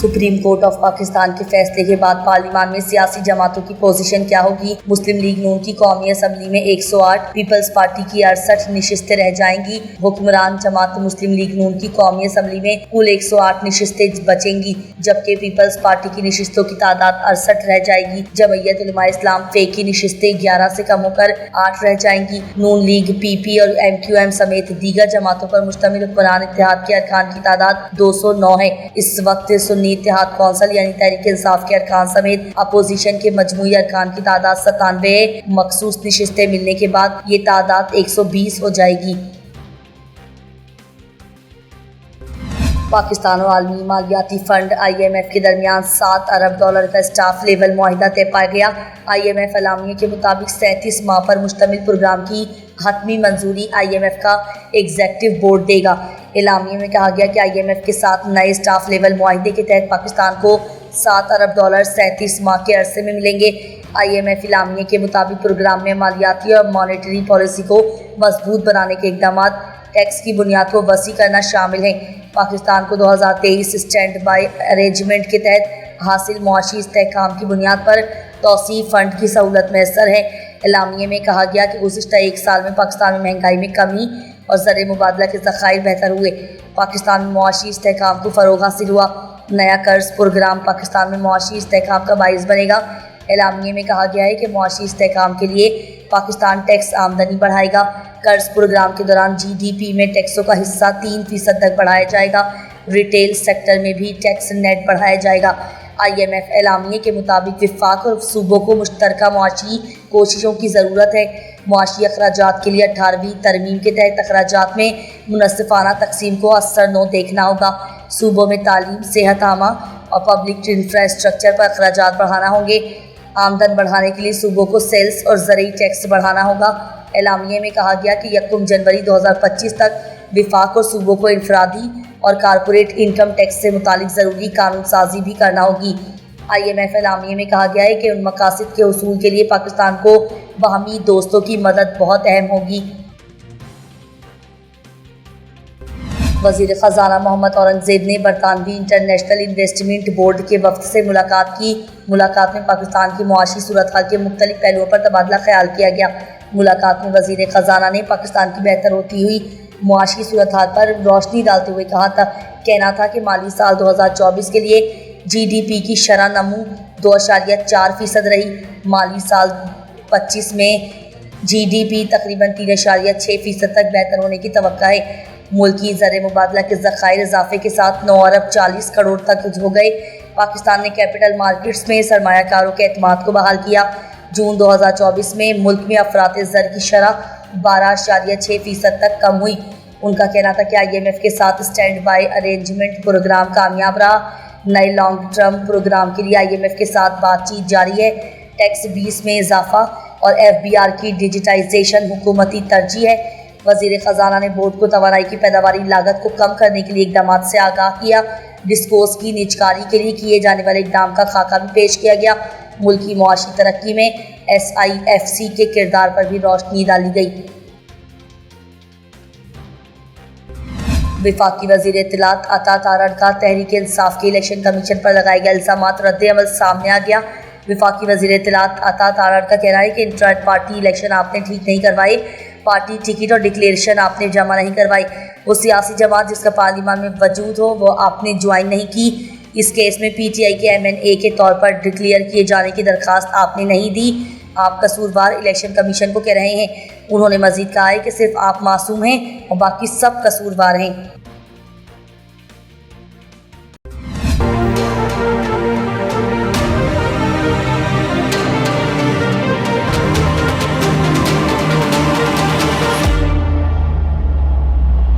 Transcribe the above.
Supreme court of Pakistan के फैसले के बाद पार्लियामान में सियासी जमातों की पोजीशन क्या होगी। मुस्लिम लीग नून की कौमी असम्बली में 108, पीपल्स पार्टी की 68 नशिस्तें रह जाएंगी। हुक्मरान जमात मुस्लिम लीग नून की कौमी असम्बली में कुल 108 नशिस्तें बचेंगी, जबकि पीपल्स पार्टी की नशिस्तों की तादाद 68 रह जाएगी। जमयत उलमा इस्लाम फे की नशिस्तें 11 से कम होकर 8 रह जाएंगी। नून लीग, पीपी और MQM समेत दीगर जमातों पर मुश्तमिल हुक्मरान इत्तेहाद के अरकान की तादाद 209 है। इस वक्त सुन्नी इत्तेहाद कौंसिल यानी तहरीक इंसाफ के अरकान समेत अपोजिशन के मजमूई अरकान की तादाद 97 है। मखसूस नशिस्तें मिलने के बाद ये तादाद 120 हो जाएगी। पाकिस्तान और आलमी मालियाती फंड IMF के दरमियान $7 अरब का स्टाफ लेवल मुआहिदा तय पाया गया। IMF एलामिया के मुताबिक 37 माह पर मुश्तमिल प्रोग्राम की हतमी मंजूरी IMF का एग्जीक्यूटिव बोर्ड देगा। एलामिया में कहा गया कि IMF के साथ नए स्टाफ लेवल मुआहिदे के तहत पाकिस्तान को $7 अरब 37 माह के अरसे में मिलेंगे। IMF एलामिया के मुताबिक प्रोग्राम में मालियाती और मॉनेटरी पॉलिसी को मजबूत बनाने के इक़दाम, टैक्स की बुनियाद को वसी करना शामिल है। पाकिस्तान को 2023 स्टैंड बाई अरेंजमेंट के तहत हासिल मुआशी इस्तेहकाम की बुनियाद पर तौसीफ फंड की सहूलत मैसर है। एलामिया में कहा गया कि गुज़िश्ता एक साल में पाकिस्तान में महंगाई में कमी और ज़र मुबादला के ज़खायर बेहतर हुए। पाकिस्तान में मुआशी इस्तेहकाम को फ़रोग़ हासिल हुआ। नया कर्ज प्रोग्राम पाकिस्तान में मुआशी इस्तेहकाम का बाइस बनेगा। एलामिया में कहा गया है कि मुआशी इस्तेहकाम के लिए पाकिस्तान टैक्स आमदनी बढ़ाएगा। कर्ज प्रोग्राम के दौरान GDP में टैक्सों का हिस्सा 3% तक बढ़ाया जाएगा। रिटेल सेक्टर में भी टैक्स नेट बढ़ाया जाएगा। IMF एलामिया के मुताबिक विफाक और सूबों को मुश्तरका मुआशी कोशिशों की ज़रूरत है। मुआशी अखराजात के लिए 18वीं तरमीम के तहत अखराजात में मुनसिफाना तकसीम को असर नो देखना होगा। सूबों में तालीम, सेहत आमा और पब्लिक इंफ्रास्ट्रक्चर पर अखराजात बढ़ाना होंगे। आमदन बढ़ाने के लिए सूबों को सेल्स और ज़रूरी टैक्स बढ़ाना होगा। एलामिया में कहा गया कि 1 जनवरी 2025 तक विफाक और सूबों को इनफरादी और कारपोरेट इनकम टैक्स से मुतालिक ज़रूरी कानून साजी भी करना होगी। IMF एलामिया में कहा गया है कि उन मकासद के उसूल के लिए पाकिस्तान को बाहमी दोस्तों की मदद बहुत अहम होगी। वज़ीर ख़ज़ाना मोहम्मद औरंगज़ेब ने बरतानवी इंटरनेशनल इन्वेस्टमेंट बोर्ड के वफ़द से मुलाकात की। मुलाकात में पाकिस्तान की मुआशी सूरत हाल के मुख्तलिफ पहलुओं पर तबादला ख्याल किया गया। मुलाकात में वज़ीर ख़ज़ाना ने पाकिस्तान की बेहतर होती हुई मुआशी सूरत हाल पर रोशनी डालते हुए कहना था कि माली साल 2024 के लिए GDP की शरह नमू 2.4% रही। माली साल 25 में GDP तकरीबन 3.6% तक बेहतर होने की तवक्का है। मुल्की ज़र मुबादला के ज़खायर इजाफे के साथ 9 अरब 40 करोड़ तक हो गए। पाकिस्तान ने कैपिटल मार्केट्स में सरमायाकारों के एतमाद को बहाल किया। जून 2024 में मुल्क में अफरात ज़र की शरह 12.6% तक कम हुई। उनका कहना था कि IMF के साथ स्टैंड बाई अरेंजमेंट प्रोग्राम कामयाब रहा। नए लॉन्ग टर्म प्रोग्राम के लिए IMF के साथ बातचीत जारी है। टैक्स 20 में इजाफा और FBR की डिजिटाइजेशन हुकूमती तरजीह है। वज़ीर ख़ज़ाना ने बोर्ड को तवानाई की पैदावारी लागत को कम करने के लिए इक़दाम से आगाह किया। डिस्कोर्स की निजकारी के लिए किए जाने वाले इक़दाम का खाका भी पेश किया गया। मुल्की मुआशी तरक्की में SIFC के किरदार पर भी रोशनी डाली गई। वफाकी वज़ीर इत्तलात अता तारड़ का तहरीक इंसाफ के इलेक्शन कमीशन पर लगाए गए इल्ज़ामात रद्द-ए-अमल सामने आ गया। वफाकी वज़ीर इत्तलात अता तारड़ का कहना है कि इंट्रा पार्टी इलेक्शन आपने ठीक नहीं करवाए। पार्टी टिकट और डिक्लेरेशन आपने जमा नहीं करवाई। वो सियासी जमात जिसका पार्लियामान में वजूद हो वो आपने ज्वाइन नहीं की। इस केस में PTI के MNA के तौर पर डिक्लेयर किए जाने की दरख्वास्त आपने नहीं दी। आप कसूरवार इलेक्शन कमीशन को कह रहे हैं। उन्होंने मजीद कहा है कि सिर्फ आप मासूम हैं और बाकी सब कसूरवार हैं।